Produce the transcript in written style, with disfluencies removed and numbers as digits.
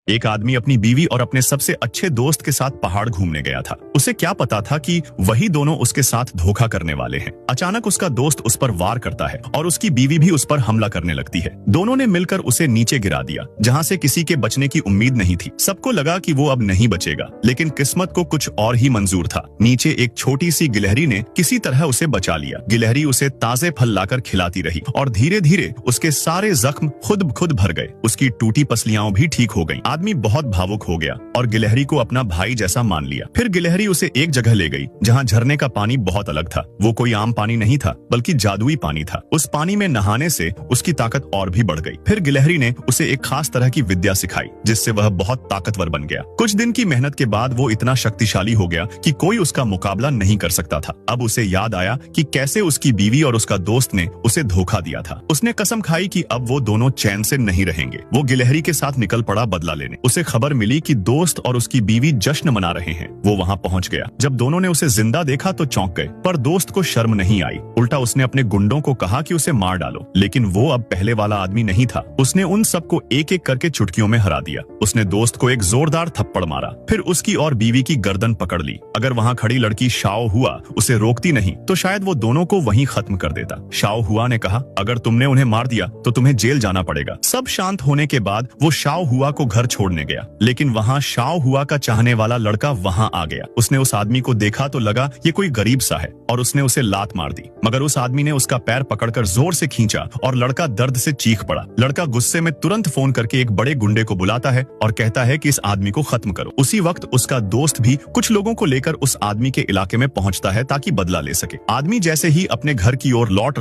एक आदमी अपनी बीवी और अपने सबसे अच्छे दोस्त के साथ पहाड़ घूमने गया था। उसे क्या पता था कि वही दोनों उसके साथ धोखा करने वाले हैं। अचानक उसका दोस्त उस पर वार करता है और उसकी बीवी भी उस पर हमला करने लगती है। दोनों ने मिलकर उसे नीचे गिरा दिया, जहां से किसी के बचने की उम्मीद नहीं थी। सबको लगा कि वो अब नहीं बचेगा, लेकिन किस्मत को कुछ और ही मंजूर था। नीचे एक छोटी सी गिलहरी ने किसी तरह उसे बचा लिया। गिलहरी उसे ताजे फल लाकर खिलाती रही और धीरे धीरे उसके सारे जख्म खुद खुद भर गए। उसकी टूटी पसलियां भी ठीक हो गईं। आदमी बहुत भावुक हो गया और गिलहरी को अपना भाई जैसा मान लिया। फिर गिलहरी उसे एक जगह ले गई जहां झरने का पानी बहुत अलग था। वो कोई आम पानी नहीं था, बल्कि जादुई पानी था। उस पानी में नहाने से उसकी ताकत और भी बढ़ गई। फिर गिलहरी ने उसे एक खास तरह की विद्या सिखाई, जिससे वह बहुत ताकतवर बन गया। कुछ दिन की मेहनत के बाद वो इतना शक्तिशाली हो गया कि कोई उसका मुकाबला नहीं कर सकता था। अब उसे याद आया कि कैसे उसकी बीवी और उसका दोस्त ने उसे धोखा दिया था। उसने कसम खाई कि अब वो दोनों चैन से नहीं रहेंगे। वो गिलहरी के साथ निकल पड़ा बदला लेने। उसे खबर मिली कि दोस्त और उसकी बीवी जश्न मना रहे हैं। वो वहां पहुंच गया। जब दोनों ने उसे जिंदा देखा तो चौंक गए, पर दोस्त को शर्म नहीं आई। उल्टा उसने अपने गुंडों को कहा कि उसे मार डालो, लेकिन वो अब पहले वाला आदमी नहीं था। उसने उन सबको एक एक करके चुटकियों में हरा दिया। उसने दोस्त को एक जोरदार थप्पड़ मारा, फिर उसकी और बीवी की गर्दन पकड़ ली। अगर वहां खड़ी लड़की शाओ हुआ उसे रोकती नहीं तो शायद वो दोनों को वहीं खत्म कर देता। शाओ हुआ ने कहा, अगर तुमने उन्हें मार दिया तो तुम्हें जेल जाना पड़ेगा। सब शांत होने के बाद वो शाओ हुआ को घर छोड़ने गया, लेकिन वहां शाओ हुआ का चाहने वाला लड़का वहां आ गया। उसने उस आदमी को देखा तो लगा ये कोई गरीब सा है और उसने उसे लात मार दी, मगर उस आदमी ने उसका पैर पकड़कर जोर से खींचा और लड़का दर्द से चीख पड़ा। लड़का गुस्से में तुरंत फोन करके एक बड़े गुंडे को बुलाता है और कहता है कि इस आदमी को खत्म करो। उसी वक्त उसका दोस्त भी कुछ लोगों को लेकर उस आदमी के इलाके में पहुंचता है ताकि बदला ले सके। आदमी जैसे ही अपने घर की ओर लौट